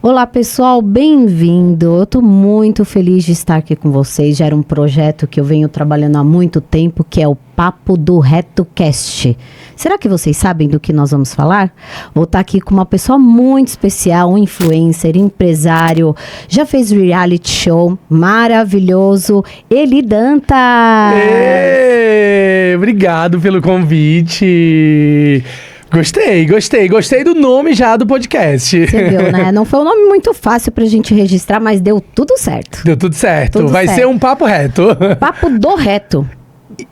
Olá pessoal, bem-vindo. Eu estou muito feliz de estar aqui com vocês. Já era um projeto que eu venho trabalhando há muito tempo, que é o Papo do RetoCast. Será que vocês sabem do que nós vamos falar? Vou estar aqui com uma pessoa muito especial, um influencer, empresário, já fez reality show maravilhoso, Eli Dantas. Obrigado pelo convite. Gostei do nome já do podcast. Você viu, né? Não foi um nome muito fácil pra gente registrar, mas deu tudo certo. Deu tudo certo. Vai ser um papo reto. Papo do reto.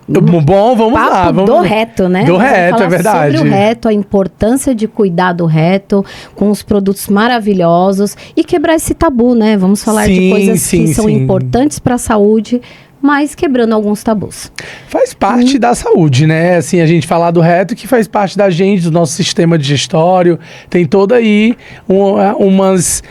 Bom, vamos lá. Papo do reto, né? Do reto, é verdade. Sobre o reto, a importância de cuidar do reto, com os produtos maravilhosos e quebrar esse tabu, né? Vamos falar de coisas que são importantes para a saúde, mas quebrando alguns tabus. Faz parte da saúde, né? Assim, a gente falar do reto que faz parte da gente, do nosso sistema digestório. Tem toda aí umas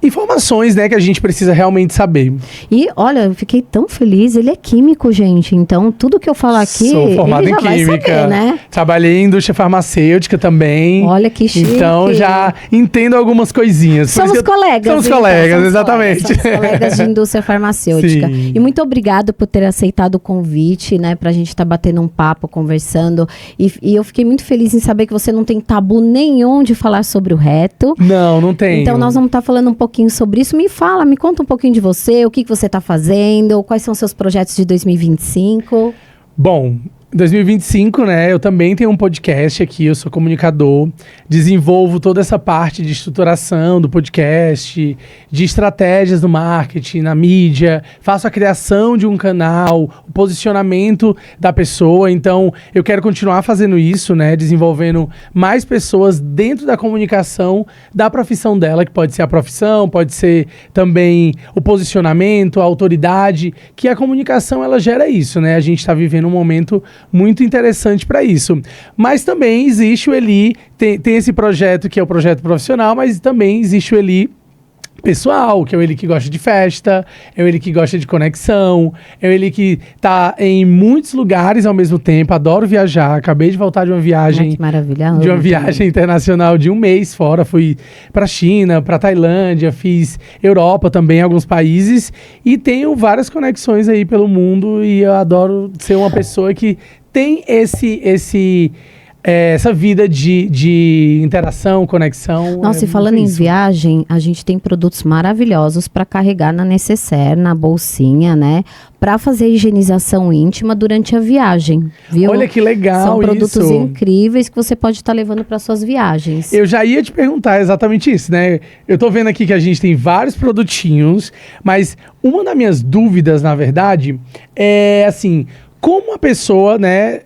informações, né, que a gente precisa realmente saber. E, olha, eu fiquei tão feliz. Ele é químico, gente. Então, tudo que eu falar aqui, sou formado ele já em química, vai saber, né? Trabalhei em indústria farmacêutica também. Olha que chique. Então, já entendo algumas coisinhas. Somos colegas. Somos colegas, exatamente. Somos colegas de indústria farmacêutica. Sim. E muito obrigado por ter aceitado o convite, né, pra gente estar batendo um papo, conversando. E eu fiquei muito feliz em saber que você não tem tabu nenhum de falar sobre o reto. Não tenho. Então, nós vamos estar falando um pouquinho sobre isso. Me conta um pouquinho de você, o que você está fazendo, quais são os seus projetos de 2025. Bom, 2025, né, eu também tenho um podcast aqui, eu sou comunicador, desenvolvo toda essa parte de estruturação do podcast, de estratégias no marketing, na mídia, faço a criação de um canal, o posicionamento da pessoa, então eu quero continuar fazendo isso, né, desenvolvendo mais pessoas dentro da comunicação da profissão dela, que pode ser a profissão, pode ser também o posicionamento, a autoridade, que a comunicação ela gera isso, né, a gente está vivendo um momento muito interessante para isso. Mas também existe o Eli, tem esse projeto que é o projeto profissional, mas também existe o Eli pessoal, que é o Eli que gosta de festa, é o Eli que gosta de conexão, é o Eli que tá em muitos lugares ao mesmo tempo, adoro viajar, acabei de voltar de uma viagem, que maravilha, de uma viagem internacional de um mês fora, fui para China, para Tailândia, fiz Europa também, alguns países, e tenho várias conexões aí pelo mundo, e eu adoro ser uma pessoa que tem essa vida de interação, conexão. Nossa, e falando em viagem, a gente tem produtos maravilhosos para carregar na necessaire, na bolsinha, né? Para fazer higienização íntima durante a viagem, viu? Olha que legal isso. São produtos incríveis que você pode estar levando para suas viagens. Eu já ia te perguntar exatamente isso, né? Eu tô vendo aqui que a gente tem vários produtinhos, mas uma das minhas dúvidas, na verdade, é assim... Como a pessoa, né,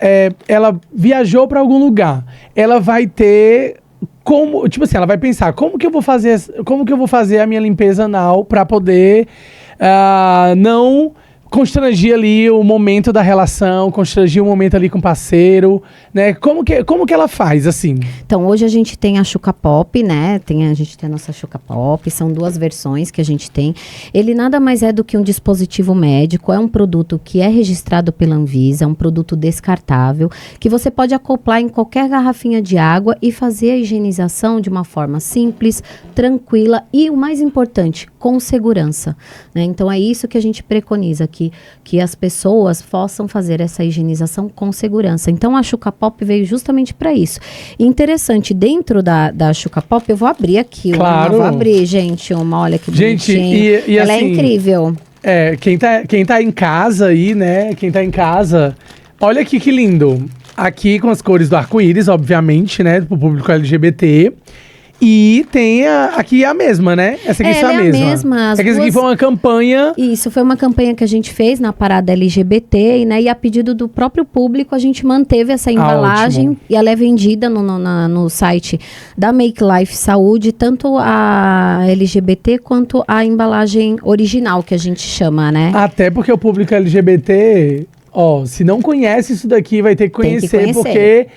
ela viajou para algum lugar, ela vai ter como, tipo assim, ela vai pensar, como que eu vou fazer a minha limpeza anal para poder não constrangir ali o momento da relação, constrangir o momento ali com o parceiro, né? Como que ela faz, assim? Então, hoje a gente tem a Xuca Pop, né? A gente tem a nossa Xuca Pop, são duas versões que a gente tem. Ele nada mais é do que um dispositivo médico, é um produto que é registrado pela Anvisa, é um produto descartável, que você pode acoplar em qualquer garrafinha de água e fazer a higienização de uma forma simples, tranquila e, o mais importante, com segurança, né? Então, é isso que a gente preconiza aqui, que as pessoas possam fazer essa higienização com segurança. Então, a Xuca Pop veio justamente para isso. E interessante, dentro da Xuca Pop, eu vou abrir aqui. Claro. Vou abrir, gente, olha que gente, bonitinho. e ela assim, é incrível. Quem tá em casa aí, né, olha aqui que lindo. Aqui com as cores do arco-íris, obviamente, né, pro público LGBT. E tem aqui a mesma, né? Essa aqui é a mesma. Essa aqui foi uma campanha... Isso, foi uma campanha que a gente fez na parada LGBT, né? E a pedido do próprio público, a gente manteve essa embalagem. E ela é vendida no site da Make Life Saúde, tanto a LGBT quanto a embalagem original, que a gente chama, né? Até porque o público LGBT, se não conhece isso daqui, vai ter que conhecer. Porque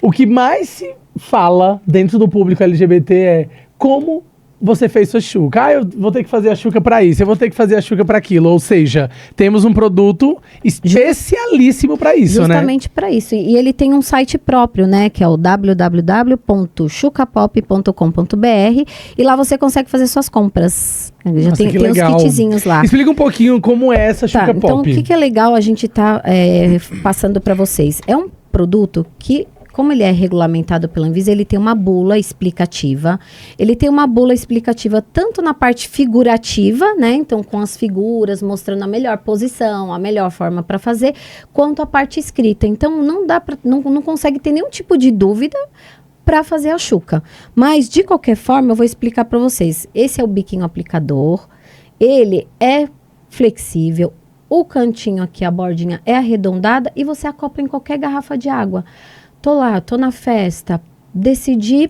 o que mais se fala dentro do público LGBT é como você fez sua chuca. Eu vou ter que fazer a chuca para isso, eu vou ter que fazer a chuca para aquilo. Ou seja, temos um produto especialíssimo para isso, justamente para isso. E ele tem um site próprio, né? Que é o www.chucapop.com.br e lá você consegue fazer suas compras. Já tem os kitzinhos lá. Explica um pouquinho como é essa Chuca Pop. Então, o que é legal a gente tá passando para vocês? É um produto que, como ele é regulamentado pela Anvisa, ele tem uma bula explicativa. Ele tem uma bula explicativa tanto na parte figurativa, né? Então, com as figuras, mostrando a melhor posição, a melhor forma para fazer, quanto a parte escrita. Então, não consegue ter nenhum tipo de dúvida para fazer a chuca. Mas, de qualquer forma, eu vou explicar para vocês. Esse é o biquinho aplicador. Ele é flexível. O cantinho aqui, a bordinha, é arredondada e você acopla em qualquer garrafa de água. Tô lá, tô na festa, decidi,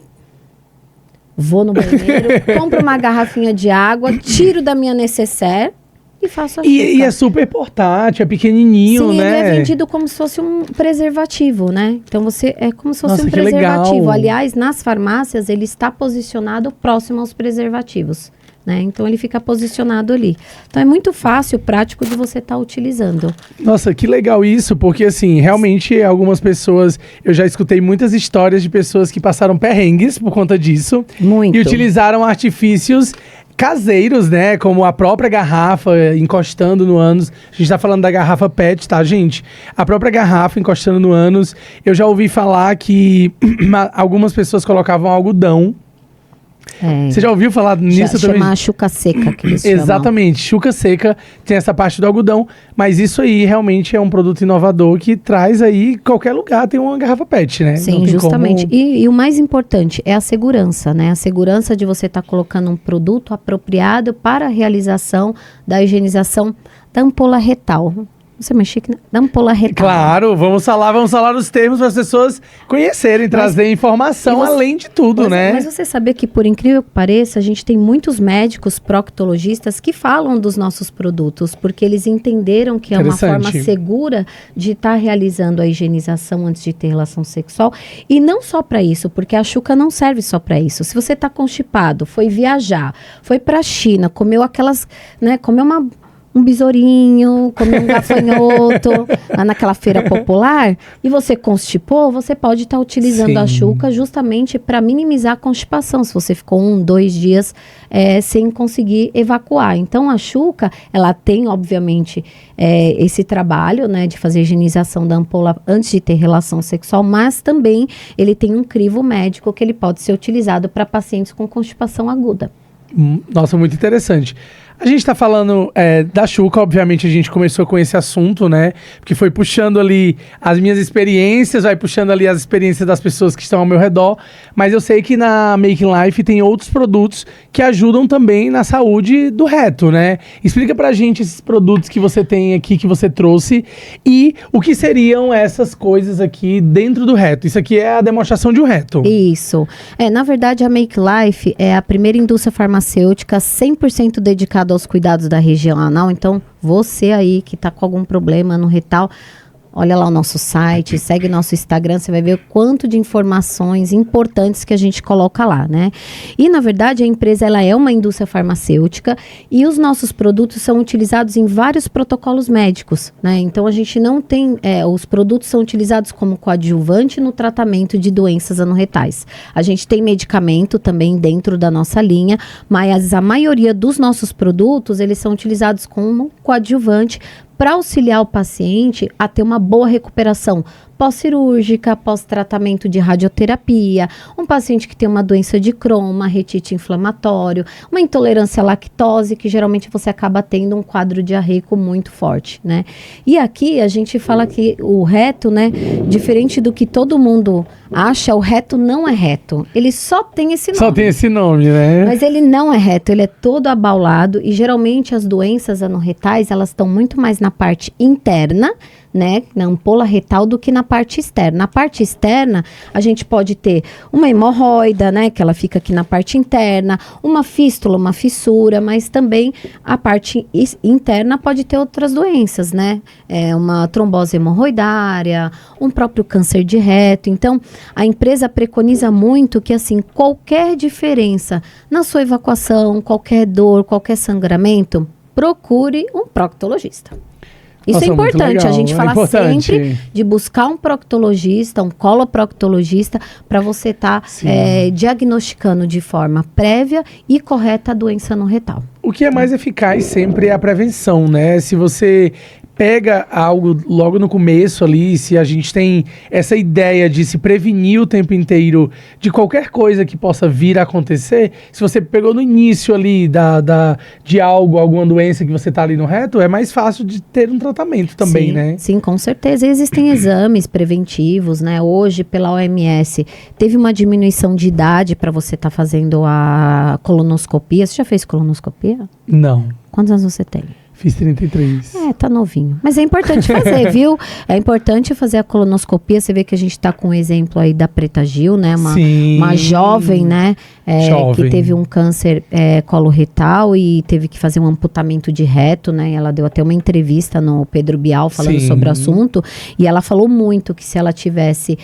vou no banheiro, compro uma garrafinha de água, tiro da minha necessaire e faço a chuca. E é super portátil, é pequenininho, Sim, né? ele é vendido como se fosse um preservativo, né? Então, é como se fosse Nossa, um que preservativo. legal. Aliás, nas farmácias, ele está posicionado próximo aos preservativos, né? Então, ele fica posicionado ali. Então, é muito fácil, prático de você estar utilizando. Nossa, que legal isso, porque assim, realmente algumas pessoas, eu já escutei muitas histórias de pessoas que passaram perrengues por conta disso. Muito. E utilizaram artifícios caseiros, né? Como a própria garrafa encostando no ânus. A gente tá falando da garrafa PET, tá, gente? A própria garrafa encostando no ânus. Eu já ouvi falar que algumas pessoas colocavam algodão. Você já ouviu falar nisso também? Chama chuca seca, que eles Exatamente, chuca seca, tem essa parte do algodão, mas isso aí realmente é um produto inovador que traz aí, qualquer lugar tem uma garrafa PET, né? Sim, justamente. E o mais importante é a segurança, né? A segurança de você estar colocando um produto apropriado para a realização da higienização da ampola retal. Você é mais chique, né? Da ampola retal. Claro, vamos falar os termos para as pessoas conhecerem, trazer informação além de tudo, né? Mas você sabia que, por incrível que pareça, a gente tem muitos médicos proctologistas que falam dos nossos produtos, porque eles entenderam que é uma forma segura de estar realizando a higienização antes de ter relação sexual. E não só para isso, porque a chuca não serve só para isso. Se você está constipado, foi viajar, foi para a China, comeu aquelas, né, comeu um besourinho, comeu um gafanhoto lá naquela feira popular e você constipou, você pode estar utilizando a chuca justamente para minimizar a constipação, se você ficou 1, 2 dias sem conseguir evacuar. Então a chuca, ela tem obviamente esse trabalho, né, de fazer a higienização da ampola antes de ter relação sexual, mas também ele tem um crivo médico que ele pode ser utilizado para pacientes com constipação aguda. Nossa, muito interessante. A gente tá falando da chuca, obviamente a gente começou com esse assunto, né? Porque foi puxando ali as minhas experiências, vai puxando ali as experiências das pessoas que estão ao meu redor. Mas eu sei que na Making Life tem outros produtos que ajudam também na saúde do reto, né? Explica pra gente esses produtos que você tem aqui, que você trouxe, e o que seriam essas coisas aqui dentro do reto. Isso aqui é a demonstração de um reto. Isso. Na verdade, a Make Life é a primeira indústria farmacêutica 100% dedicada aos cuidados da região anal. Então, você aí que está com algum problema no retal, olha lá o nosso site, segue nosso Instagram, você vai ver o quanto de informações importantes que a gente coloca lá, né? E, na verdade, a empresa, ela é uma indústria farmacêutica e os nossos produtos são utilizados em vários protocolos médicos, né? Então, a gente não tem... os produtos são utilizados como coadjuvante no tratamento de doenças anorretais. A gente tem medicamento também dentro da nossa linha, mas a maioria dos nossos produtos, eles são utilizados como coadjuvante para auxiliar o paciente a ter uma boa recuperação pós-cirúrgica, pós-tratamento de radioterapia, um paciente que tem uma doença de Crohn, uma retite inflamatório, uma intolerância à lactose, que geralmente você acaba tendo um quadro diarreico muito forte, né? E aqui a gente fala que o reto, né, diferente do que todo mundo acha, o reto não é reto. Ele só tem esse nome. Só tem esse nome, né? Mas ele não é reto, ele é todo abaulado e geralmente as doenças anorretais, elas estão muito mais na parte interna, né, na ampola retal do que na parte externa. Na parte externa, a gente pode ter uma hemorroida, né, que ela fica aqui na parte interna, uma fístula, uma fissura, mas também a parte interna pode ter outras doenças, né, uma trombose hemorroidária, um próprio câncer de reto. Então, a empresa preconiza muito que, assim, qualquer diferença na sua evacuação, qualquer dor, qualquer sangramento, procure um proctologista. Isso é importante, a gente fala sempre de buscar um proctologista, um coloproctologista, para você estar diagnosticando de forma prévia e correta a doença no retal. O que é mais eficaz sempre é a prevenção, né? Se você pega algo logo no começo ali, se a gente tem essa ideia de se prevenir o tempo inteiro de qualquer coisa que possa vir a acontecer, se você pegou no início ali de alguma doença que você tá ali no reto, é mais fácil de ter um tratamento também, né? Sim, com certeza. Existem exames preventivos, né? Hoje, pela OMS, teve uma diminuição de idade para você estar fazendo a colonoscopia. Você já fez colonoscopia? Não. Quantos anos você tem? Fiz 33. Tá novinho. Mas é importante fazer, viu? É importante fazer a colonoscopia. Você vê que a gente tá com um exemplo aí da Preta Gil, né? Uma jovem, né? Que teve um câncer coloretal e teve que fazer um amputamento de reto, né? Ela deu até uma entrevista no Pedro Bial falando sobre o assunto. E ela falou muito que se ela tivesse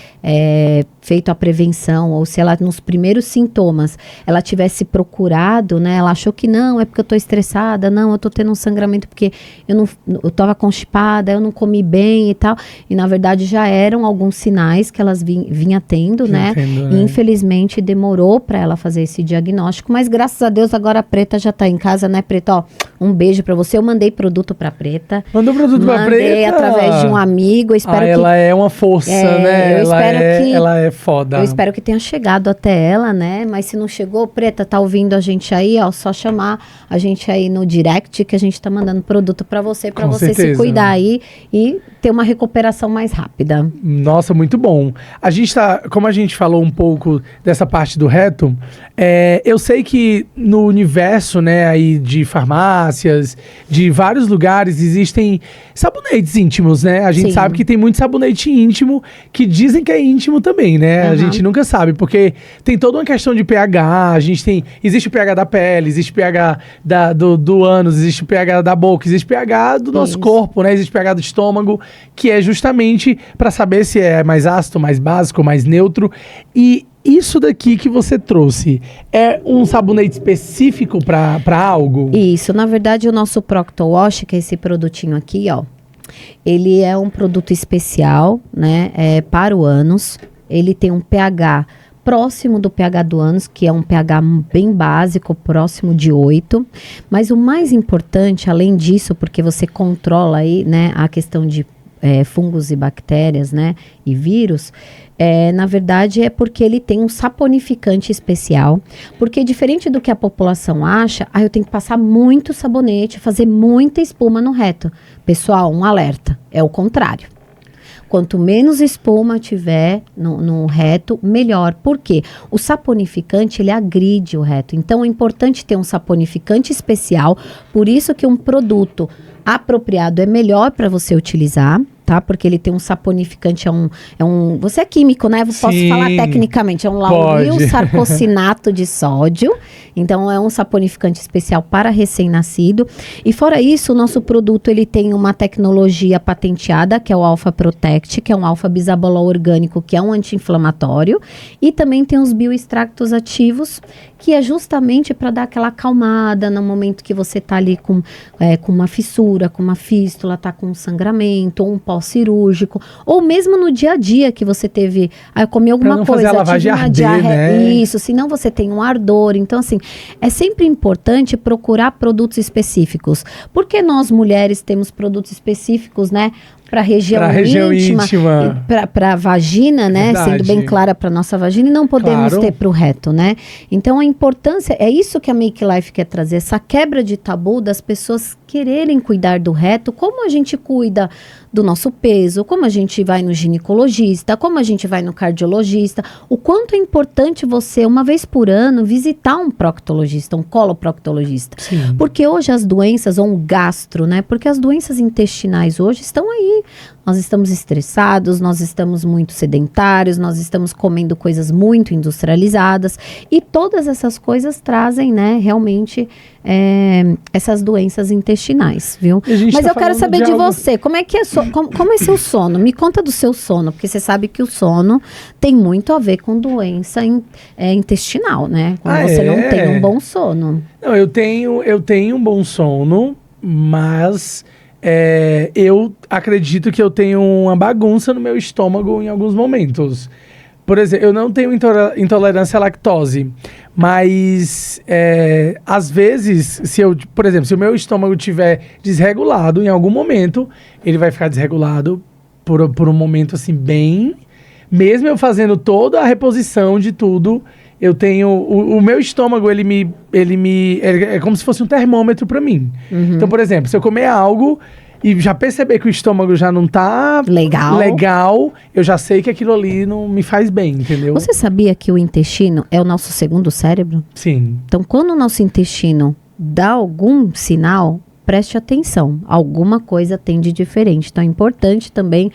feito a prevenção, ou se ela, nos primeiros sintomas, ela tivesse procurado, né? Ela achou que não, é porque eu tô estressada, não, eu tô tendo um sangramento porque eu tava constipada, eu não comi bem e tal. E, na verdade, já eram alguns sinais que elas vinha tendo, né? E, infelizmente, demorou para ela fazer esse diagnóstico. Mas, graças a Deus, agora a Preta já tá em casa, né, Preta? Ó, um beijo para você. Eu mandei produto pra Preta. Mandou produto pra Preta? Mandei através de um amigo. Eu espero que ela é uma força, né? Ela é foda. Eu espero que tenha chegado até ela, né? Mas se não chegou, Preta, tá ouvindo a gente aí, ó, só chamar a gente aí no direct que a gente tá mandando produto para você se cuidar aí e ter uma recuperação mais rápida. Nossa, muito bom. A gente como a gente falou um pouco dessa parte do reto, eu sei que no universo, né, aí de farmácias, de vários lugares, existem sabonetes íntimos, né? A gente sabe que tem muito sabonete íntimo que dizem que é íntimo também, né? A gente nunca sabe, porque tem toda uma questão de pH, existe o pH da pele, existe o pH do ânus, existe o pH da boca, existe o pH do nosso corpo, né? Existe o pH do estômago, que é justamente para saber se é mais ácido, mais básico, mais neutro. E isso daqui que você trouxe é um sabonete específico para algo? Isso, na verdade o nosso Procto Wash, que é esse produtinho aqui, ó, ele é um produto especial, né, para o ânus. Ele tem um pH próximo do pH do ânus, que é um pH bem básico, próximo de 8. Mas o mais importante, além disso, porque você controla aí, né, a questão de fungos e bactérias, né, e vírus, na verdade é porque ele tem um saponificante especial, porque diferente do que a população acha, eu tenho que passar muito sabonete, fazer muita espuma no reto. Pessoal, um alerta, é o contrário. Quanto menos espuma tiver no reto, melhor. Por quê? O saponificante, ele agride o reto. Então, é importante ter um saponificante especial. Por isso que um produto apropriado é melhor para você utilizar, tá? Porque ele tem um saponificante, você é químico, né? Eu posso falar tecnicamente, é um lauril sarcosinato de sódio. Então, é um saponificante especial para recém-nascido. E fora isso, o nosso produto, ele tem uma tecnologia patenteada, que é o Alpha Protect, que é um alfa-bisabolol orgânico, que é um anti-inflamatório. E também tem os bioextractos ativos, que é justamente para dar aquela acalmada no momento que você tá ali com uma fissura, com uma fístula, tá com um sangramento, ou um pós-cirúrgico, ou mesmo no dia a dia que você teve, eu comi alguma coisa, tive uma diarreia, né? Isso, senão você tem um ardor. Então, assim, é sempre importante procurar produtos específicos, porque nós mulheres temos produtos específicos, né, para a região íntima. Para a vagina, né? Verdade. Sendo bem clara para nossa vagina, e não podemos ter para o reto, né? Então, a importância, é isso que a Make Life quer trazer, essa quebra de tabu das pessoas quererem cuidar do reto, como a gente cuida do nosso peso, como a gente vai no ginecologista, como a gente vai no cardiologista, o quanto é importante você, uma vez por ano, visitar um proctologista, um coloproctologista. Sim. Porque hoje as doenças, ou um gastro, né? Porque as doenças intestinais hoje estão aí, hoje nós estamos estressados, nós estamos muito sedentários, nós estamos comendo coisas muito industrializadas e todas essas coisas trazem, né, realmente essas doenças intestinais, viu? Mas eu quero saber de você, como é que é como é seu sono? Me conta do seu sono, porque você sabe que o sono tem muito a ver com doença intestinal, né? Quando você não tem um bom sono. Não, eu tenho um bom sono, mas eu acredito que eu tenho uma bagunça no meu estômago em alguns momentos. Por exemplo, eu não tenho intolerância à lactose, mas às vezes, por exemplo, se o meu estômago estiver desregulado, em algum momento, ele vai ficar desregulado por um momento assim bem... Mesmo eu fazendo toda a reposição de tudo, eu tenho... O meu estômago, ele é como se fosse um termômetro para mim. Uhum. Então, por exemplo, se eu comer algo... E já perceber que o estômago já não tá legal, eu já sei que aquilo ali não me faz bem, entendeu? Você sabia que o intestino é o nosso segundo cérebro? Sim. Então, quando o nosso intestino dá algum sinal, preste atenção. Alguma coisa tem de diferente. Então, é importante também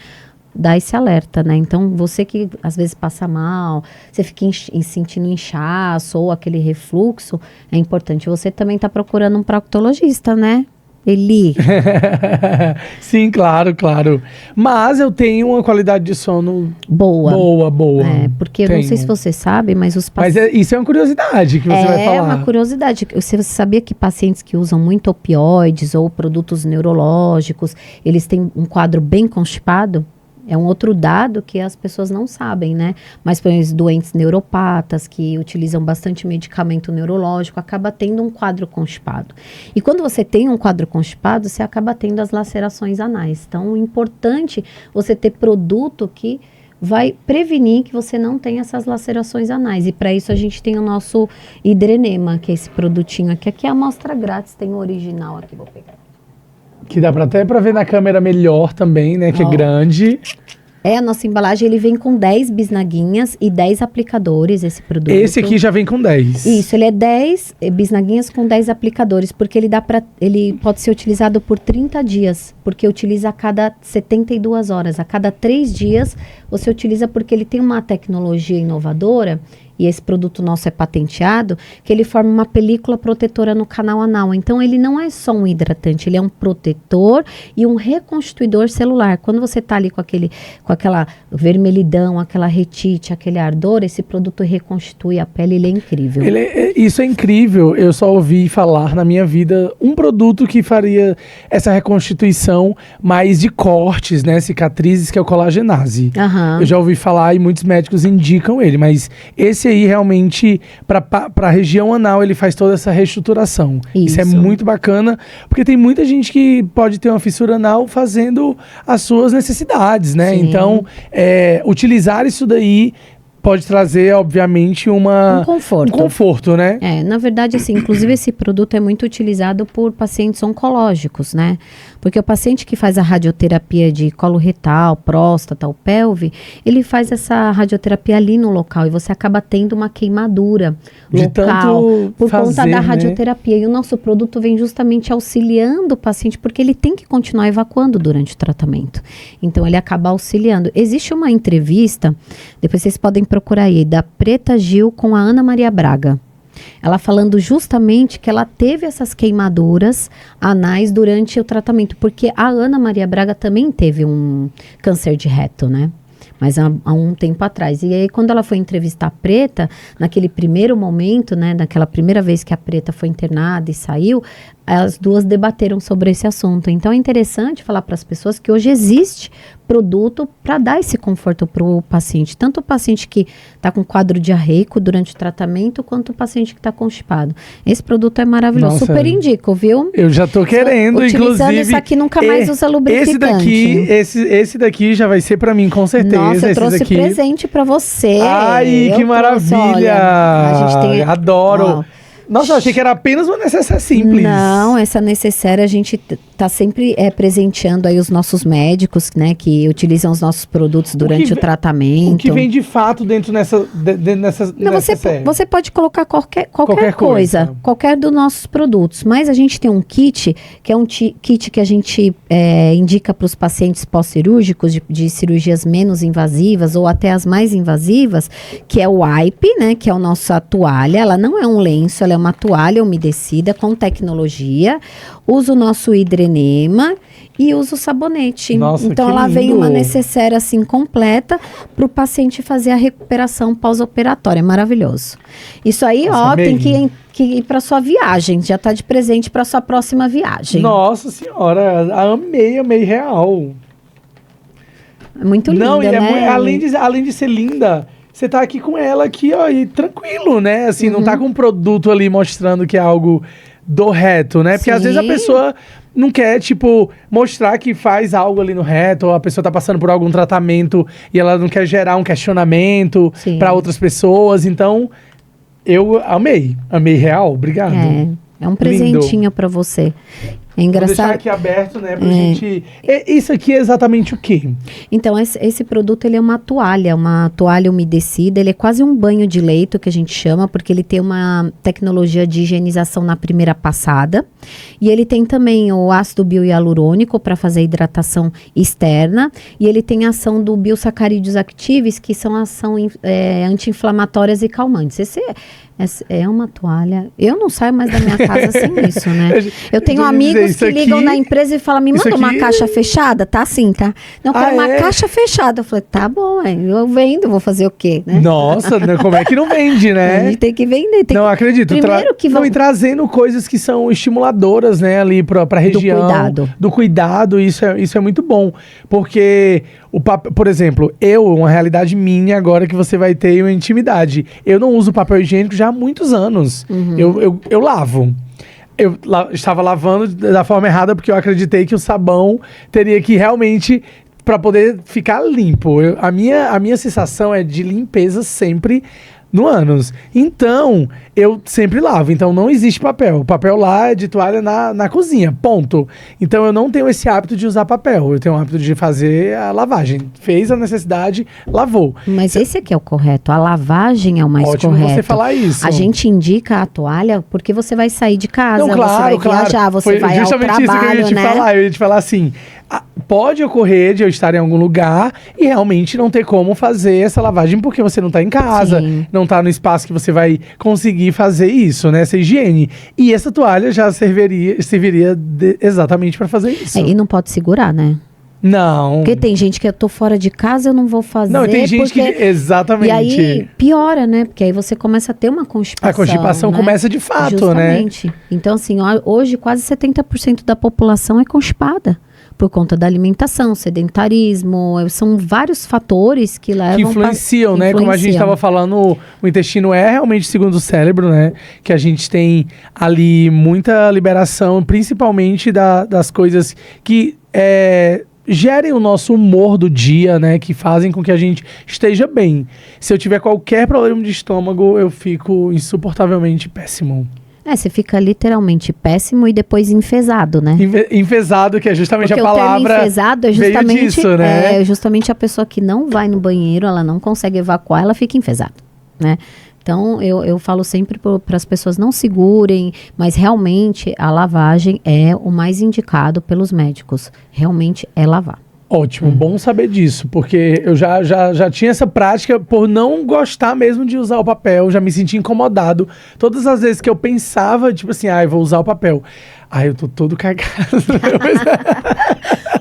dar esse alerta, né? Então, você que às vezes passa mal, você fica sentindo inchaço ou aquele refluxo, é importante você também estar procurando um proctologista, né? Eli. Sim, claro. Mas eu tenho uma qualidade de sono boa. Porque eu não sei se você sabe, mas os pacientes... Mas isso é uma curiosidade que você vai falar. É uma curiosidade. Você sabia que pacientes que usam muito opioides ou produtos neurológicos, eles têm um quadro bem constipado? É um outro dado que as pessoas não sabem, né? Mas, por exemplo, doentes neuropatas que utilizam bastante medicamento neurológico, acaba tendo um quadro constipado. E quando você tem um quadro constipado, você acaba tendo as lacerações anais. Então, é importante você ter produto que vai prevenir que você não tenha essas lacerações anais. E para isso a gente tem o nosso hidrenema, que é esse produtinho aqui. Aqui é a amostra grátis, tem o original aqui, vou pegar. Que dá até para ver na câmera melhor também, né? Que é grande. A nossa embalagem, ele vem com 10 bisnaguinhas e 10 aplicadores, esse produto. Esse aqui já vem com 10. Isso, ele é 10 bisnaguinhas com 10 aplicadores, porque ele pode ser utilizado por 30 dias, porque utiliza a cada 72 horas. A cada 3 dias, você utiliza porque ele tem uma tecnologia inovadora, e esse produto nosso é patenteado, que ele forma uma película protetora no canal anal. Então, ele não é só um hidratante, ele é um protetor e um reconstituidor celular. Quando você está ali com aquela vermelhidão, aquela retite, aquele ardor, esse produto reconstitui a pele, ele é incrível. Isso é incrível. Eu só ouvi falar na minha vida um produto que faria essa reconstituição mais de cortes, né, cicatrizes, que é o colagenase. Uhum. Eu já ouvi falar e muitos médicos indicam ele, mas esse aí realmente, para a região anal, ele faz toda essa reestruturação. Isso é muito bacana, porque tem muita gente que pode ter uma fissura anal fazendo as suas necessidades, né? Sim. Então, utilizar isso daí pode trazer, obviamente, um conforto, né? Na verdade, assim, inclusive esse produto é muito utilizado por pacientes oncológicos, né? Porque o paciente que faz a radioterapia de colo retal, próstata ou pelve, ele faz essa radioterapia ali no local e você acaba tendo uma queimadura local por conta da radioterapia. E o nosso produto vem justamente auxiliando o paciente, porque ele tem que continuar evacuando durante o tratamento. Então, ele acaba auxiliando. Existe uma entrevista, depois vocês podem procurar aí, da Preta Gil com a Ana Maria Braga. Ela falando justamente que ela teve essas queimaduras anais durante o tratamento, porque a Ana Maria Braga também teve um câncer de reto, né? Mas há um tempo atrás. E aí, quando ela foi entrevistar a Preta, naquele primeiro momento, né, naquela primeira vez que a Preta foi internada e saiu, as duas debateram sobre esse assunto. Então, é interessante falar para as pessoas que hoje existe produto para dar esse conforto para o paciente. Tanto o paciente que está com quadro diarreico durante o tratamento, quanto o paciente que está constipado. Esse produto é maravilhoso. Nossa, super indico, viu? Eu já tô querendo, utilizando isso aqui, nunca mais usa lubrificante. Esse daqui já vai ser para mim, com certeza. Nossa, eu trouxe presente para você. Ai, que maravilha! Olha, a gente tem... Adoro! Nossa, eu achei que era apenas uma necessaire simples. Não, essa necessaire a gente tá sempre presenteando aí os nossos médicos, né, que utilizam os nossos produtos durante o tratamento. O que vem de fato dentro nessa Não, série? você pode colocar qualquer coisa, qualquer dos nossos produtos, mas a gente tem um kit, que é um kit que a gente indica para os pacientes pós-cirúrgicos de cirurgias menos invasivas ou até as mais invasivas, que é o wipe, né, que é a nossa toalha. Ela não é um lenço, ela é uma toalha umedecida com tecnologia. Usa o nosso hidrenema e usa o sabonete. Nossa, então ela vem uma necessaire assim completa para o paciente fazer a recuperação pós-operatória. É maravilhoso. Isso aí, tem que ir para sua viagem. Já está de presente para sua próxima viagem. Nossa senhora, amei real. É muito linda, não, né? Além de ser linda, você tá aqui com ela aqui, ó, e tranquilo, né? Assim, não tá com um produto ali mostrando que é algo do reto, né? Porque às vezes a pessoa não quer, tipo, mostrar que faz algo ali no reto, ou a pessoa tá passando por algum tratamento e ela não quer gerar um questionamento para outras pessoas. Então, eu amei real, obrigado. É um presentinho para você. É engraçado. Vou deixar aqui aberto, né, pra gente... Isso aqui é exatamente o quê? Então, esse produto, ele é uma toalha umedecida, ele é quase um banho de leito, que a gente chama, porque ele tem uma tecnologia de higienização na primeira passada, e ele tem também o ácido biohialurônico para fazer hidratação externa, e ele tem a ação do biosacarídeos actives, que são ação anti-inflamatórias e calmantes. Esse é uma toalha... Eu não saio mais da minha casa sem isso, né? Eu tenho amigos que ligam na empresa e falam, me manda uma caixa fechada, tá assim, tá? Não, quero uma caixa fechada. Eu falei, tá bom, eu vendo, vou fazer o quê, né? Nossa, como é que não vende, né? A gente tem que vender. Não, acredito. Primeiro que e trazendo coisas que são estimuladoras, né, ali pra região. Do cuidado. Isso é muito bom. Porque, por exemplo, uma realidade minha agora que você vai ter uma intimidade. Eu não uso papel higiênico já há muitos anos. Eu lavo. Eu estava lavando da forma errada porque eu acreditei que o sabão teria que realmente, para poder ficar limpo. A minha sensação é de limpeza sempre no ânus. Então, eu sempre lavo. Então, não existe papel. O papel lá é de toalha na cozinha, ponto. Então, eu não tenho esse hábito de usar papel. Eu tenho o hábito de fazer a lavagem. Fez a necessidade, lavou. Mas esse aqui é o correto. A lavagem é o mais correto. Ótimo você falar isso. A gente indica a toalha porque você vai sair de casa, não, claro, você vai viajar, você vai ao trabalho, justamente isso que eu ia te falar. Eu ia te falar assim... Pode ocorrer de eu estar em algum lugar e realmente não ter como fazer essa lavagem porque você não está em casa, não está no espaço que você vai conseguir fazer isso, né? Essa higiene. E essa toalha já serviria exatamente para fazer isso. E não pode segurar, né? Não. Porque tem gente que eu tô fora de casa, eu não vou fazer. Não, tem gente que... Exatamente. E aí piora, né? Porque aí você começa a ter uma constipação. A constipação, né? Começa de fato, justamente, né? Então, assim, hoje quase 70% da população é constipada. Por conta da alimentação, sedentarismo, são vários fatores que levam... Que influenciam, né? Como a gente estava falando, o intestino é realmente segundo o cérebro, né? Que a gente tem ali muita liberação, principalmente das coisas que gerem o nosso humor do dia, né? Que fazem com que a gente esteja bem. Se eu tiver qualquer problema de estômago, eu fico insuportavelmente péssimo. Você fica literalmente péssimo e depois enfesado, né? Enfesado, que é justamente porque a palavra. O termo enfesado é justamente, disso, né? É justamente a pessoa que não vai no banheiro, ela não consegue evacuar, ela fica enfesada, né? Então, eu falo sempre para as pessoas não segurem, mas realmente a lavagem é o mais indicado pelos médicos. Realmente é lavar. Ótimo, bom saber disso, porque eu já tinha essa prática por não gostar mesmo de usar o papel, já me senti incomodado. Todas as vezes que eu pensava, tipo assim, eu vou usar o papel. Eu tô todo cagado.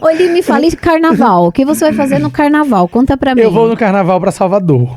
Oli, me fale de carnaval. O que você vai fazer no carnaval? Conta pra mim. Eu vou no carnaval pra Salvador.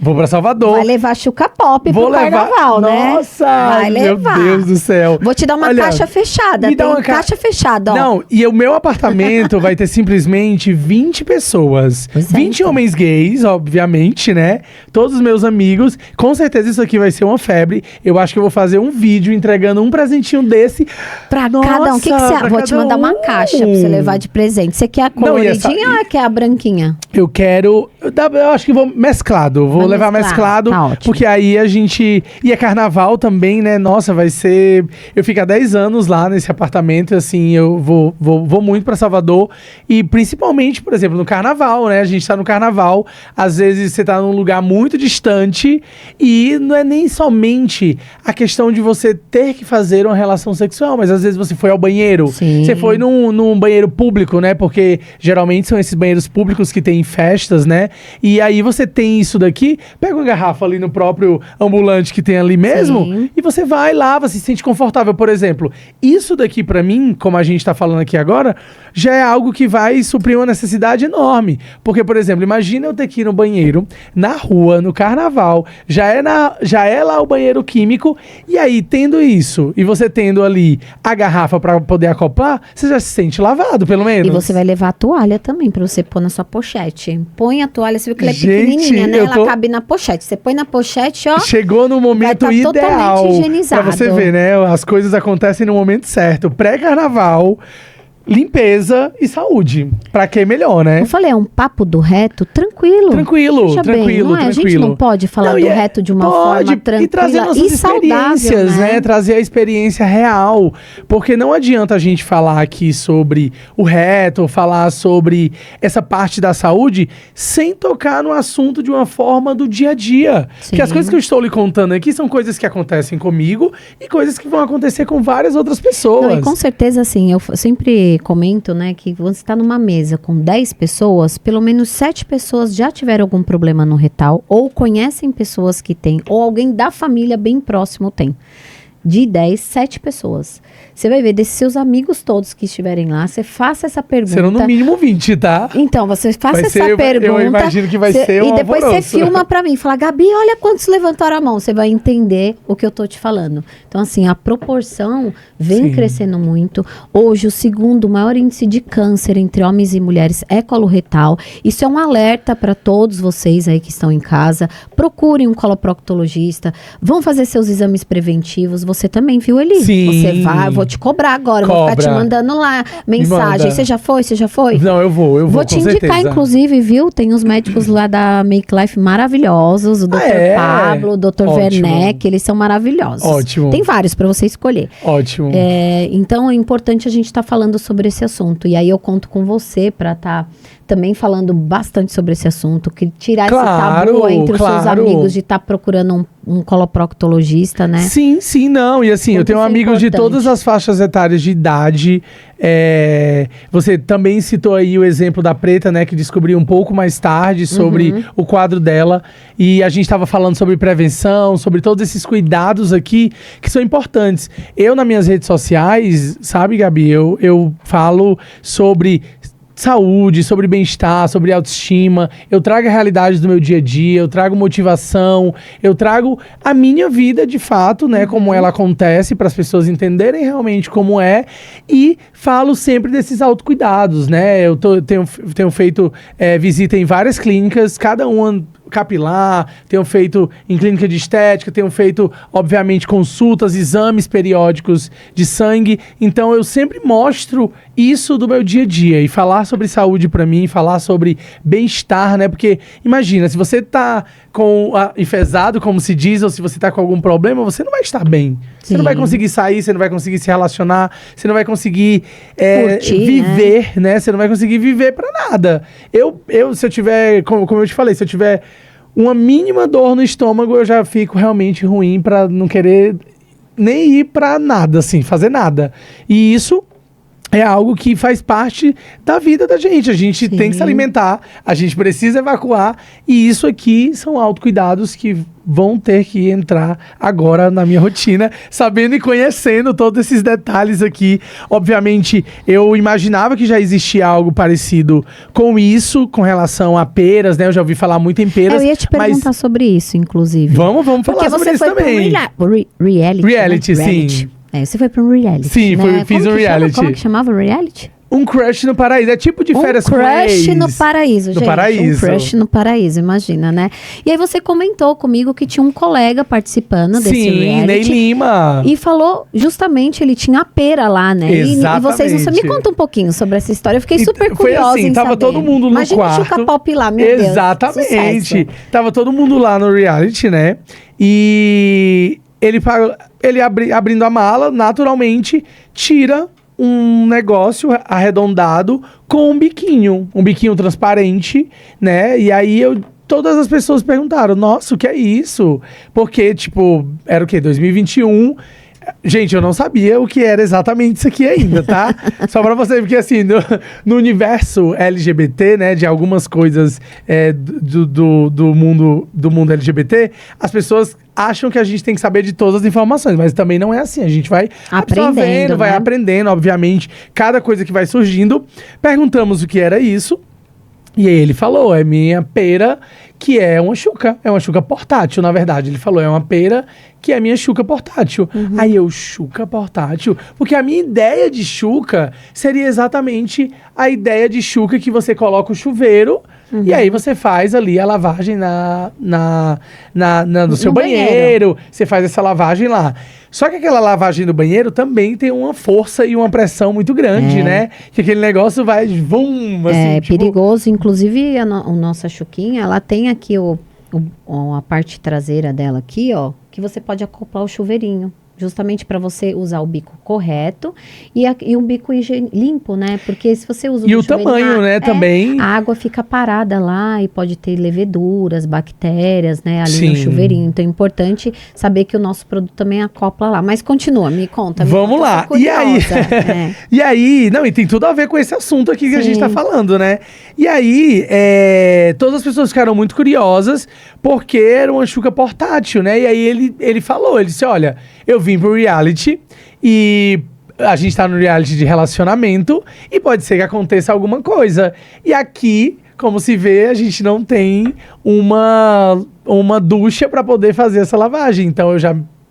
Vou pra Salvador. Vai levar Xuca Pop pro carnaval, né? Nossa, vai meu levar. Deus do céu. Vou te dar uma caixa fechada. Me dá uma caixa fechada, ó. Não, e o meu apartamento vai ter simplesmente 20 pessoas. 20 homens gays, obviamente, né? Todos os meus amigos. Com certeza isso aqui vai ser uma febre. Eu acho que eu vou fazer um vídeo entregando um presentinho desse. Pra cada um. O que você... Vou te mandar uma caixa pra você levar de presente. Você quer a coloridinha ou quer a branquinha? Eu quero... Eu acho que vou mesclado. Vou vamos levar mesclado, tá ótimo. porque aí a gente... E é carnaval também, né? Nossa, vai ser... Eu fico há 10 anos lá nesse apartamento, assim, eu vou muito pra Salvador. E principalmente, por exemplo, no carnaval, né? A gente tá no carnaval, às vezes você tá num lugar muito distante e não é nem somente a questão de você ter que fazer uma relação sexual, mas às vezes você foi ao banheiro. Sim. Você foi num banheiro público, né? Porque geralmente são esses banheiros públicos que tem em festas, né? E aí você tem isso daqui, pega uma garrafa ali no próprio ambulante que tem ali mesmo, Sim. e você vai lá, você se sente confortável. Por exemplo, isso daqui pra mim, como a gente tá falando aqui agora, já é algo que vai suprir uma necessidade enorme. Porque, por exemplo, imagina eu ter que ir no banheiro, na rua, no carnaval, já é lá o banheiro químico, e aí, tendo isso, e você tendo ali a garrafa pra poder acoplar, você já se sente lavado, pelo menos. E você vai levar a toalha também pra você pôr na sua pochete. Põe a toalha, você viu que ela é Gente, pequenininha, né? eu Ela tô- cabe na pochete. Você põe na pochete, ó. Chegou no momento Vai tá ideal totalmente higienizado. pra você ver, né? As coisas acontecem no momento certo. Pré-carnaval, limpeza e saúde. Pra que melhor, né? Eu falei, é um papo do reto tranquilo. Tranquilo, Veja tranquilo, bem, não é? A gente tranquilo. não pode falar Não, do e é- reto de uma pode, forma tranquila e trazer nossas saudável, experiências, né? Trazer a experiência real. Porque não adianta a gente falar aqui sobre o reto, falar sobre essa parte da saúde, sem tocar no assunto de uma forma do dia a dia. Sim. Porque as coisas que eu estou lhe contando aqui são coisas que acontecem comigo e coisas que vão acontecer com várias outras pessoas. Não, e com certeza, assim, eu sempre comento, né, que você está numa mesa com 10 pessoas, pelo menos 7 pessoas já tiveram algum problema no retal, ou conhecem pessoas que têm, ou alguém da família bem próximo tem. De 10, 7 pessoas. Você vai ver, desses seus amigos todos que estiverem lá, você faça essa pergunta. Serão no mínimo 20, tá? Então, você faça Vai essa ser- eu pergunta. imagino que vai ser um E depois alvoroço. você filma pra mim. Fala, Gabi, olha quantos levantaram a mão. Você vai entender o que eu tô te falando. Então, assim, a proporção vem Sim. crescendo muito. Hoje, o segundo maior índice de câncer entre homens e mulheres é coloretal. Isso é um alerta para todos vocês aí que estão em casa. Procurem um coloproctologista. Vão fazer seus exames preventivos. Você também, viu, Eli? Sim. Você vai, eu vou te cobrar agora. Eu vou ficar te Cobra. mandando lá mensagem. manda. Você já foi? Você já foi? Não, eu vou Vou te com indicar, certeza. inclusive, viu? Tem os médicos lá da Make Life maravilhosos. O Dr. é? Pablo, o Dr. Ótimo. Werneck, eles são maravilhosos. Ótimo. Tem vários para você escolher. Ótimo. Então é importante a gente estar falando sobre esse assunto. E aí eu conto com você para estar também falando bastante sobre esse assunto, que tirar esse tabu entre os seus claro. amigos de estar procurando um coloproctologista, né? Sim, não. E assim, eu Como tenho isso é amigos de importante. todas as faixas etárias de idade. Você também citou aí o exemplo da Preta, né? Que descobriu um pouco mais tarde sobre o quadro dela. E a gente estava falando sobre prevenção, sobre todos esses cuidados aqui que são importantes. Eu, nas minhas redes sociais, sabe, Gabi? Eu falo sobre saúde, sobre bem-estar, sobre autoestima. Eu trago a realidade do meu dia a dia, eu trago motivação, eu trago a minha vida de fato, né, como ela acontece, para as pessoas entenderem realmente como é, e falo sempre desses autocuidados, né? Eu tenho feito visita em várias clínicas, cada uma capilar, tenho feito em clínica de estética, tenho feito, obviamente, consultas, exames periódicos de sangue. Então, eu sempre mostro isso do meu dia a dia. E falar sobre saúde pra mim, falar sobre bem-estar, né? Porque, imagina, se você tá enfesado, como se diz, ou se você tá com algum problema, você não vai estar bem. Você não vai conseguir sair, você não vai conseguir se relacionar, você não vai conseguir Curtir, viver, né? Você não vai conseguir viver pra nada. Se eu tiver, como eu te falei, se eu tiver uma mínima dor no estômago, eu já fico realmente ruim pra não querer nem ir pra nada, assim, fazer nada. E isso é algo que faz parte da vida da gente. A gente Sim. tem que se alimentar, a gente precisa evacuar, e isso aqui são autocuidados que vão ter que entrar agora na minha rotina, sabendo e conhecendo todos esses detalhes aqui. Obviamente, eu imaginava que já existia algo parecido com isso, com relação a peras, né? Eu já ouvi falar muito em peras. Eu ia te perguntar sobre isso, inclusive. Vamos Porque falar sobre você isso foi também. para reality. Reality, né? sim. Você foi para um reality. Sim, né? fiz um reality. Como que chamava o reality? Um crush no paraíso. É tipo de férias com ex. Um crush no paraíso, gente. Paraíso. Um crush no paraíso, imagina, né? E aí você comentou comigo que tinha um colega participando desse reality. Sim, Ney Lima. E falou, justamente, ele tinha a pera lá, né? Exatamente. E vocês, me conta um pouquinho sobre essa história. Eu fiquei super foi curiosa assim, em tava saber. todo mundo no Imagina quarto. o Xuca Pop lá, meu Deus. Exatamente. Sucesso. Tava todo mundo lá no reality, né? E ele abrindo a mala, naturalmente, tira um negócio arredondado com um biquinho transparente, né? E aí todas as pessoas perguntaram, nossa, o que é isso? Porque, tipo, era o quê? 2021. Gente, eu não sabia o que era exatamente isso aqui ainda, tá? Só pra você, porque assim, no universo LGBT, né, de algumas coisas do mundo LGBT, as pessoas acham que a gente tem que saber de todas as informações, mas também não é assim. A gente vai absorvendo, vai aprendendo, obviamente, cada coisa que vai surgindo. Perguntamos o que era isso. E aí ele falou, é minha pera, que é uma chuca portátil, na verdade. Ele falou, é uma pera que é minha chuca portátil. Aí chuca portátil? Porque a minha ideia de chuca seria exatamente a ideia de chuca que você coloca o chuveiro e aí você faz ali a lavagem no seu banheiro. Você faz essa lavagem lá. Só que aquela lavagem do banheiro também tem uma força e uma pressão muito grande, né? Que aquele negócio vai, vum, assim. É perigoso. Inclusive, a nossa chuquinha, ela tem aqui a parte traseira dela aqui, ó, que você pode acoplar o chuveirinho. Justamente para você usar o bico correto e um bico limpo, né? Porque se você usa o tamanho, né? Também. A água fica parada lá e pode ter leveduras, bactérias, né? Ali no chuveirinho. Então é importante saber que o nosso produto também acopla lá. Mas continua, me conta. Vamos lá. E aí? E aí? Não, e tem tudo a ver com esse assunto aqui que a gente tá falando, né? E aí, todas as pessoas ficaram muito curiosas porque era uma chuca portátil, né? E aí ele falou, ele disse, olha, eu vim pro reality e a gente tá no reality de relacionamento e pode ser que aconteça alguma coisa. E aqui, como se vê, a gente não tem uma ducha para poder fazer essa lavagem. Então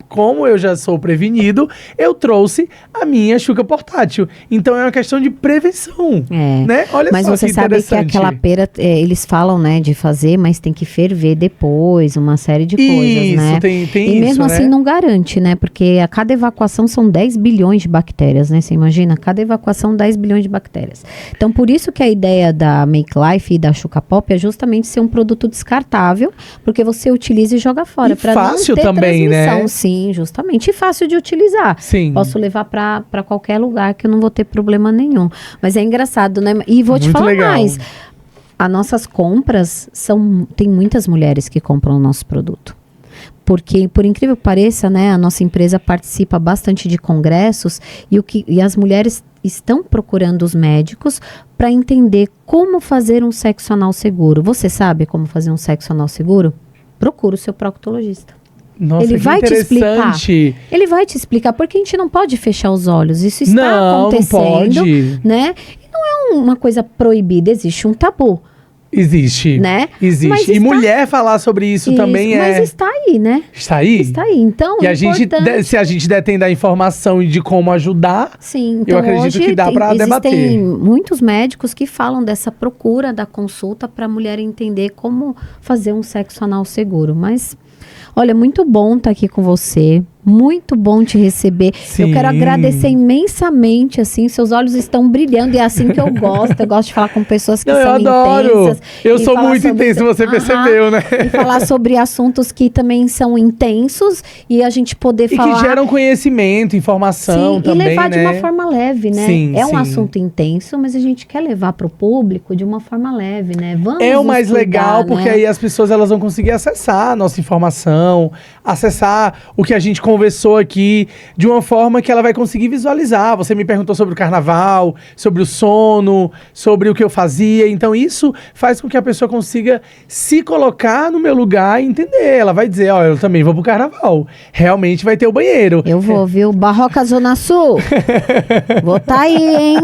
como eu já sou prevenido, eu trouxe a minha chuca portátil. Então é uma questão de prevenção, né? Olha mas só você sabe que aquela pera, eles falam, né, de fazer, mas tem que ferver depois, uma série de coisas, né? Tem e mesmo isso, assim né? não garante, né? Porque a cada evacuação são 10 bilhões de bactérias, né? Você imagina? Cada evacuação 10 bilhões de bactérias. Então por isso que a ideia da Make Life e da Xuca Pop é justamente ser um produto descartável, porque você utiliza e joga fora. E fácil não ter também, transmissão, né? Sim, justamente. E fácil de utilizar. Sim. Posso levar para qualquer lugar que eu não vou ter problema nenhum. Mas é engraçado, né? E vou te Muito falar legal. mais. As nossas compras tem muitas mulheres que compram o nosso produto. Porque, por incrível que pareça, né, a nossa empresa participa bastante de congressos e as mulheres estão procurando os médicos para entender como fazer um sexo anal seguro. Você sabe como fazer um sexo anal seguro? Procura o seu proctologista. Nossa, Ele vai te explicar. interessante. Ele vai te explicar, porque a gente não pode fechar os olhos. Isso está acontecendo, não pode. né? E não é uma coisa proibida, existe um tabu. Existe. Né? Existe. Mas E mulher falar sobre isso também mas está aí, né? Está aí? Está aí. Então, E se a gente detém da informação e de como ajudar, sim, então eu acredito hoje que dá para debater. Existem muitos médicos que falam dessa procura da consulta para a mulher entender como fazer um sexo anal seguro. Mas, olha, muito bom estar aqui com você. Muito bom te receber. Sim. Eu quero agradecer imensamente, assim, seus olhos estão brilhando e é assim que eu gosto. Eu gosto de falar com pessoas que são eu adoro. intensas. Eu sou muito intenso, você percebeu, né? E falar sobre assuntos que também são intensos e a gente poder falar... E que geram conhecimento, informação sim, também, e levar né? de uma forma leve, né? Sim, é um sim. assunto intenso, mas a gente quer levar para o público de uma forma leve, né? Vamos É o mais estudar, legal, porque né? aí as pessoas elas vão conseguir acessar a nossa informação, acessar o que a gente conversou aqui de uma forma que ela vai conseguir visualizar. Você me perguntou sobre o carnaval, sobre o sono, sobre o que eu fazia. Então isso faz com que a pessoa consiga se colocar no meu lugar e entender. Ela vai dizer, ó, eu também vou pro carnaval. Realmente vai ter o banheiro. Eu vou, viu? Barroca Zona Sul. Vou tá aí, hein?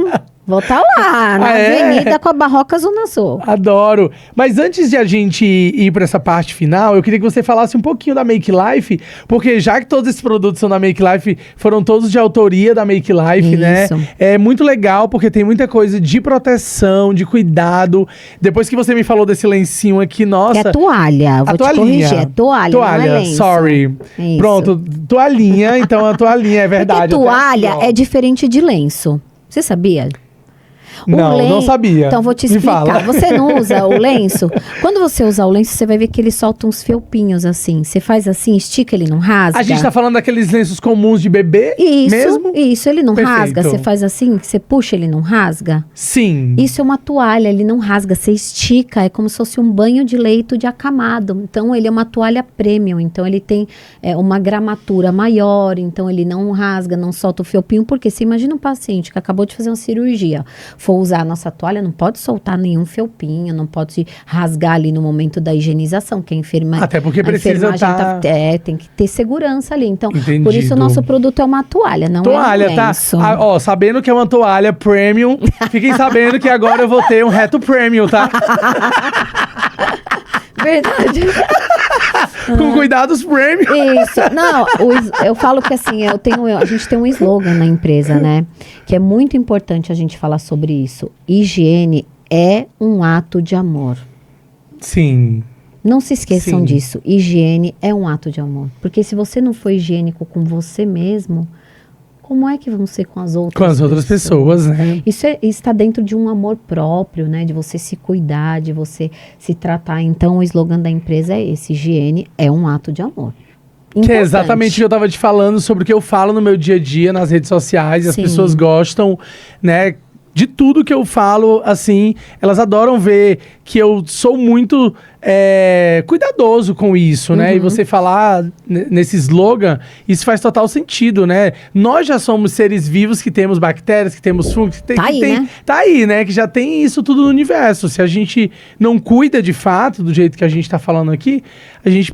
Vou estar lá, na Avenida com a Barroca Zona Sul. Adoro. Mas antes de a gente ir para essa parte final, eu queria que você falasse um pouquinho da Make Life, porque já que todos esses produtos são da Make Life, foram todos de autoria da Make Life, né? É muito legal, porque tem muita coisa de proteção, de cuidado. Depois que você me falou desse lencinho aqui, nossa... É toalha, vou te corrigir, é toalha, não é lenço. Sorry. Isso. Pronto, toalhinha, então a toalhinha é verdade. Porque toalha é diferente de lenço. Você sabia? Não sabia. Então, vou te explicar. Você não usa o lenço? Quando você usa o lenço, você vai ver que ele solta uns felpinhos assim. Você faz assim, estica, ele não rasga. A gente tá falando daqueles lenços comuns de bebê mesmo? Isso, ele não rasga. Você faz assim, você puxa, ele não rasga? Sim. Isso é uma toalha, ele não rasga. Você estica, é como se fosse um banho de leito de acamado. Então, ele é uma toalha premium. Então, ele tem uma gramatura maior. Então, ele não rasga, não solta o felpinho. Porque você imagina um paciente que acabou de fazer uma cirurgia, for usar a nossa toalha, não pode soltar nenhum felpinho, não pode rasgar ali no momento da higienização, que a enfermagem... Até porque precisa tem que ter segurança ali. Então, Entendido. Por isso o nosso produto é uma toalha, não toalha, é um lenço. Tá? Ó, sabendo que é uma toalha premium, fiquem sabendo que agora eu vou ter um reto premium, tá? Verdade. Com cuidados premium. Isso. Não, eu falo que assim, a gente tem um slogan na empresa, né? Que é muito importante a gente falar sobre isso. Higiene é um ato de amor. Sim. Não se esqueçam disso. Higiene é um ato de amor. Porque se você não for higiênico com você mesmo, como é que vão ser com as outras pessoas? Com as outras pessoas, né? Isso está dentro de um amor próprio, né? De você se cuidar, de você se tratar. Então, o slogan da empresa é esse: higiene é um ato de amor. Importante. Que é exatamente o que eu estava te falando sobre o que eu falo no meu dia a dia nas redes sociais. E as pessoas gostam, né? De tudo que eu falo, assim, elas adoram ver que eu sou muito cuidadoso com isso, né? E você falar nesse slogan, isso faz total sentido, né? Nós já somos seres vivos que temos bactérias, que temos fungos, né? Tá aí, né? Que já tem isso tudo no universo. Se a gente não cuida de fato, do jeito que a gente tá falando aqui, a gente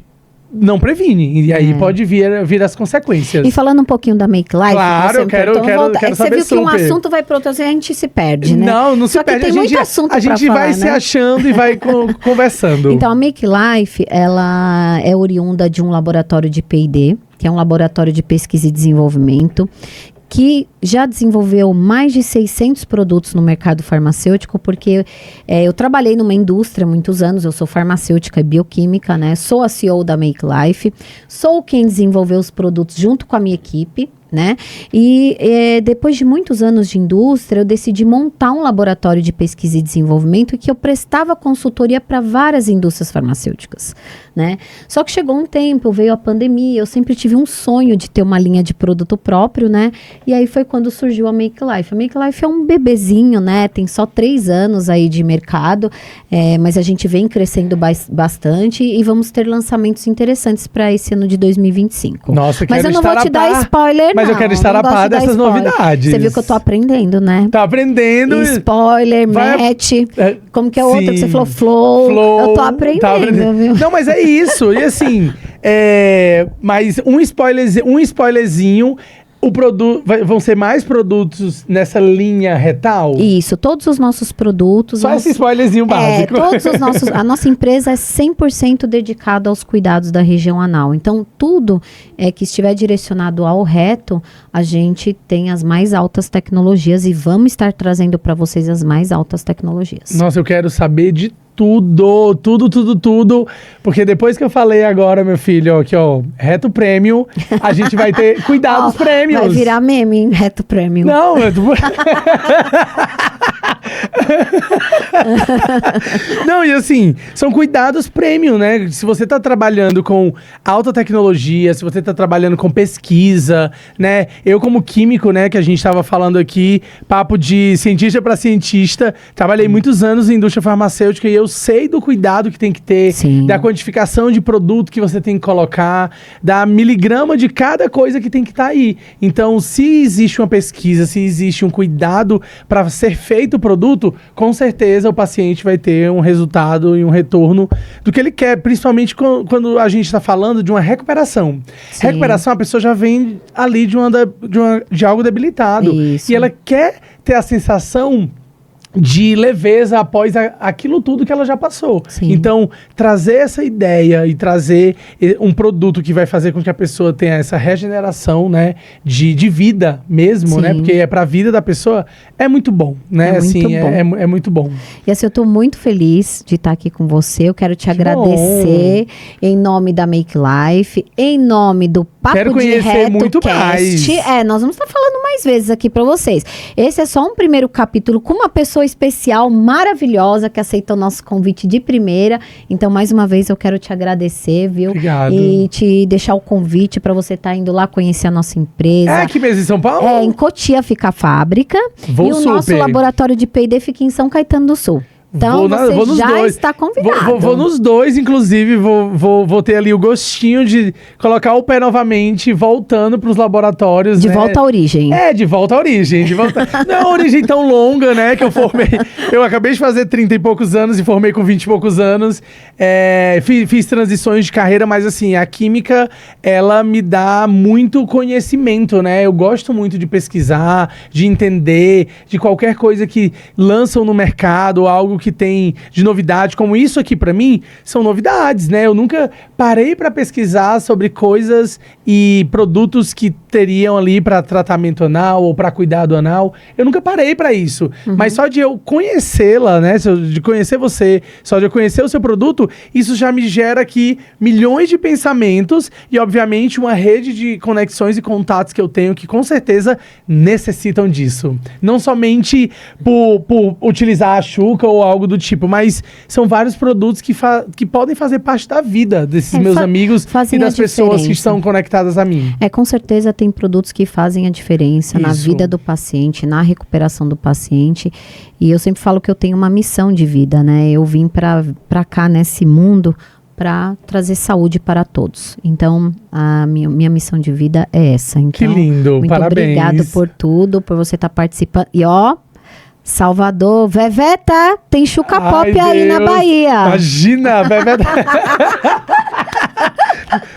não previne. E aí pode vir as consequências. E falando um pouquinho da Make Life... Claro, eu quero saber. Você viu que um assunto vai para outro, a gente se perde, né? Não se perde. Tem muito assunto. A gente vai se achando e vai conversando. Então, a Make Life, ela é oriunda de um laboratório de P&D, que é um laboratório de pesquisa e desenvolvimento, que já desenvolveu mais de 600 produtos no mercado farmacêutico, porque eu trabalhei numa indústria há muitos anos, eu sou farmacêutica e bioquímica, né? Sou a CEO da Make Life, sou quem desenvolveu os produtos junto com a minha equipe, né? E depois de muitos anos de indústria, eu decidi montar um laboratório de pesquisa e desenvolvimento que eu prestava consultoria para várias indústrias farmacêuticas, né? Só que chegou um tempo, veio a pandemia, eu sempre tive um sonho de ter uma linha de produto próprio, né? E aí foi quando surgiu a Make Life. A Make Life é um bebezinho, né? Tem só 3 anos aí de mercado, mas a gente vem crescendo bastante e vamos ter lançamentos interessantes para esse ano de 2025. Nossa, mas eu não vou te dar spoiler, mas eu quero estar a par dessas novidades. Você viu que eu tô aprendendo, né? Tá aprendendo. Spoiler, match. Como que é o outro que você falou? Flow. Eu tô aprendendo, viu? Não, mas é isso. E assim, mas um spoilerzinho. Vão ser mais produtos nessa linha retal? Isso, todos os nossos produtos... Só esse spoilerzinho básico. A nossa empresa é 100% dedicada aos cuidados da região anal. Então, tudo que estiver direcionado ao reto, a gente tem as mais altas tecnologias e vamos estar trazendo para vocês as mais altas tecnologias. Nossa, eu quero saber de tudo, porque depois que eu falei agora, meu filho, aqui ó, reto premium, a gente vai ter cuidados premiums. Vai virar meme, hein? Reto premium. Não, não, e assim, são cuidados premium, né? Se você tá trabalhando com alta tecnologia, se você tá trabalhando com pesquisa, né? Eu como químico, né, que a gente tava falando aqui, papo de cientista para cientista, trabalhei muitos anos em indústria farmacêutica e eu sei do cuidado que tem que ter, da quantificação de produto que você tem que colocar, da miligrama de cada coisa que tem que estar aí. Então, se existe uma pesquisa, se existe um cuidado para ser feito o produto, produto, com certeza o paciente vai ter um resultado e um retorno do que ele quer, principalmente quando a gente está falando de uma recuperação. Sim. Recuperação, a pessoa já vem ali de algo debilitado. Isso. E ela quer ter a sensação de leveza após aquilo tudo que ela já passou. Sim. Então, trazer essa ideia e trazer um produto que vai fazer com que a pessoa tenha essa regeneração, né, de vida mesmo, Sim. né, porque é pra vida da pessoa, é muito bom, né, É muito assim, bom. é muito bom. E assim, eu tô muito feliz de estar aqui com você. Eu quero te agradecer em nome da Make Life, em nome do Papo Quero de conhecer Reto muito Cast. mais. Nós vamos estar falando mais vezes aqui pra vocês. Esse é só um primeiro capítulo com uma pessoa especial, maravilhosa, que aceitou nosso convite de primeira. Então, mais uma vez, eu quero te agradecer, viu? Obrigado. E te deixar o convite pra você estar indo lá conhecer a nossa empresa. É aqui mesmo em São Paulo? Em Cotia fica a fábrica. Vou e o nosso super. laboratório de P&D fica em São Caetano do Sul. Então, vou nos você já dois. está convidado. Vou nos dois, inclusive, vou ter ali o gostinho de colocar o pé novamente, voltando pros laboratórios, De né? volta à origem. De volta à origem. Não é uma origem tão longa, né? Que eu formei. Eu acabei de fazer 30 e poucos anos e formei com 20 e poucos anos. Fiz transições de carreira, mas assim, a química, ela me dá muito conhecimento, né? Eu gosto muito de pesquisar, de entender, de qualquer coisa que lançam no mercado, algo que tem de novidade, como isso aqui pra mim, são novidades, né? Eu nunca parei pra pesquisar sobre coisas e produtos que teriam ali pra tratamento anal ou pra cuidado anal. Eu nunca parei pra isso. Mas só de eu conhecê-la, né? De conhecer você, só de eu conhecer o seu produto, isso já me gera aqui milhões de pensamentos e, obviamente, uma rede de conexões e contatos que eu tenho que, com certeza, necessitam disso. Não somente por utilizar a Xuca ou algo do tipo, mas são vários produtos que podem fazer parte da vida desses meus amigos e das pessoas que estão conectadas a mim. Com certeza tem produtos que fazem a diferença na vida do paciente, na recuperação do paciente. E eu sempre falo que eu tenho uma missão de vida, né? Eu vim pra cá nesse mundo para trazer saúde para todos. Então, a minha missão de vida é essa. Então, que lindo, muito parabéns. Obrigado por tudo, por você estar participando. E Salvador, Veveta, tem Xuca Pop aí na Bahia. Imagina, Veveta.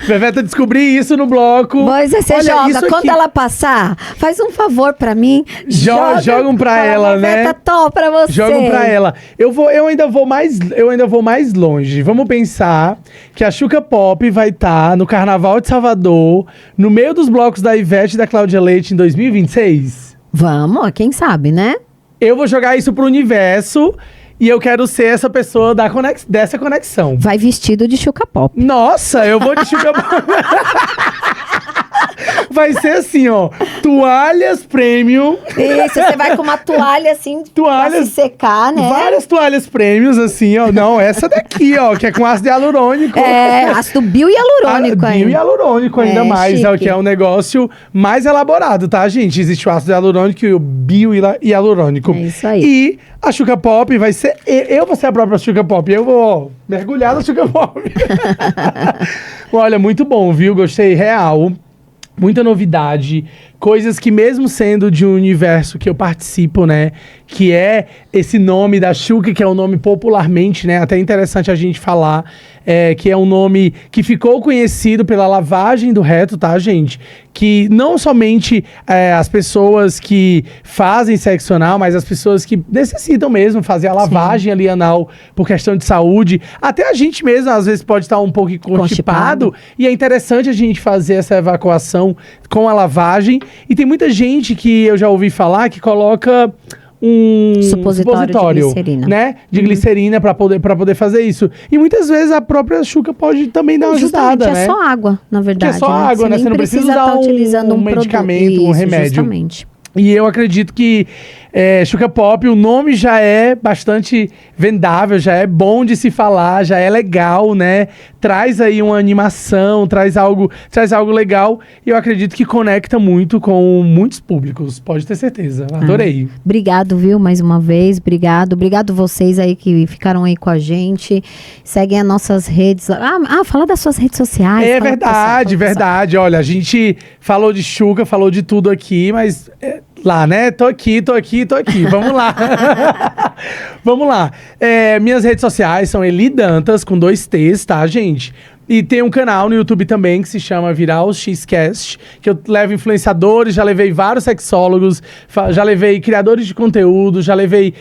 Veveta, descobri isso no bloco. Pois você joga. Quando ela passar, faz um favor pra mim. Jogam pra ela, né? Veveta, tô pra você. Jogam pra ela. Eu ainda vou mais longe. Vamos pensar que a Xuca Pop vai estar no Carnaval de Salvador, no meio dos blocos da Ivete e da Cláudia Leite em 2026. Vamos, quem sabe, né? Eu vou jogar isso pro universo e eu quero ser essa pessoa dessa conexão. Vai vestido de Xuca Pop. Nossa, eu vou de Xuca Pop. Vai ser assim, toalhas premium. Isso, você vai com uma toalha assim pra se secar, né? Várias toalhas premium, assim, Não, essa daqui, que é com ácido hialurônico. Ácido bio e hialurônico ainda. Bio e hialurônico ainda mais, que é um negócio mais elaborado, tá, gente? Existe o ácido hialurônico e o bio e hialurônico. É isso aí. E a Xuca Pop vai ser... Eu vou ser a própria Xuca Pop. Eu vou mergulhar na Xuca Pop. Olha, muito bom, viu? Gostei real. Muita novidade, coisas que mesmo sendo de um universo que eu participo, né, que é esse nome da Xuca, que é um nome popularmente, né, até interessante a gente falar, que é um nome que ficou conhecido pela lavagem do reto, tá, gente? Que não somente as pessoas que fazem sexo anal, mas as pessoas que necessitam mesmo fazer a lavagem ali anal por questão de saúde. Até a gente mesmo, às vezes, pode estar um pouco constipado. E é interessante a gente fazer essa evacuação com a lavagem. E tem muita gente que eu já ouvi falar que coloca um supositório de glicerina, né? De glicerina para poder fazer isso. E muitas vezes a própria Xuca pode também dar uma ajudada, né? É só água, na verdade. É só água, né? Você não precisa usar utilizando um medicamento, produto. um remédio. Justamente. E eu acredito que Xuca Pop, o nome já é bastante vendável, já é bom de se falar, já é legal, né? Traz aí uma animação, traz algo legal. E eu acredito que conecta muito com muitos públicos, pode ter certeza. Adorei. Obrigado, viu, mais uma vez. Obrigado vocês aí que ficaram aí com a gente. Seguem as nossas redes. Fala das suas redes sociais. Verdade. Olha, a gente falou de Xuca, falou de tudo aqui, mas Lá, né? Tô aqui. Vamos lá. Vamos lá. Minhas redes sociais são Eli Dantas, com 2 T's, tá, gente? E tem um canal no YouTube também que se chama Viral Xcast, que eu levo influenciadores, já levei vários sexólogos, já levei criadores de conteúdo, já levei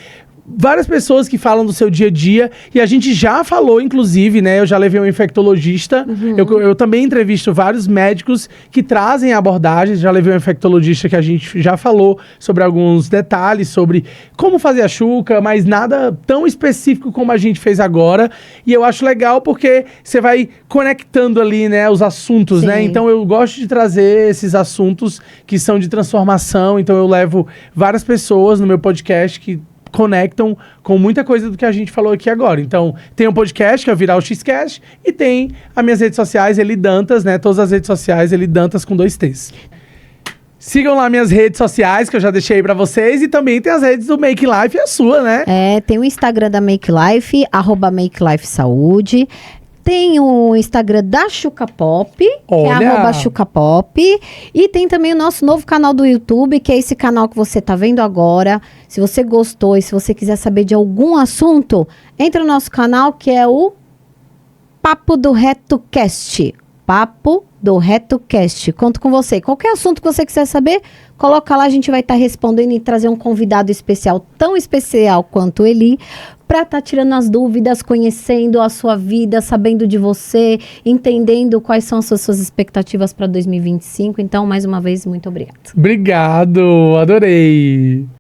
várias pessoas que falam do seu dia a dia, e a gente já falou, inclusive, né? Eu já levei um infectologista, eu também entrevisto vários médicos que trazem abordagens, já levei um infectologista que a gente já falou sobre alguns detalhes, sobre como fazer a chuca, mas nada tão específico como a gente fez agora, e eu acho legal porque você vai conectando ali, né, os assuntos, Sim. né? Então eu gosto de trazer esses assuntos que são de transformação, então eu levo várias pessoas no meu podcast que conectam com muita coisa do que a gente falou aqui agora. Então, tem um podcast, que é o Viral Xcast, e tem as minhas redes sociais, Eli Dantas, né? Todas as redes sociais, Eli Dantas com 2 T's. Sigam lá minhas redes sociais, que eu já deixei aí pra vocês, e também tem as redes do Make Life e a sua, né? Tem o Instagram da Make Life, @MakeLifeSaúde. Tem o Instagram da Xuca Pop, que é @XucaPop. E tem também o nosso novo canal do YouTube, que é esse canal que você tá vendo agora. Se você gostou e se você quiser saber de algum assunto, entra no nosso canal, que é o Papo do Reto Cast. Papo do Reto Cast. Conto com você. Qualquer assunto que você quiser saber, coloca lá, a gente vai estar respondendo e trazer um convidado especial, tão especial quanto ele, para estar tirando as dúvidas, conhecendo a sua vida, sabendo de você, entendendo quais são as suas expectativas para 2025. Então, mais uma vez, muito obrigada. Obrigado, adorei.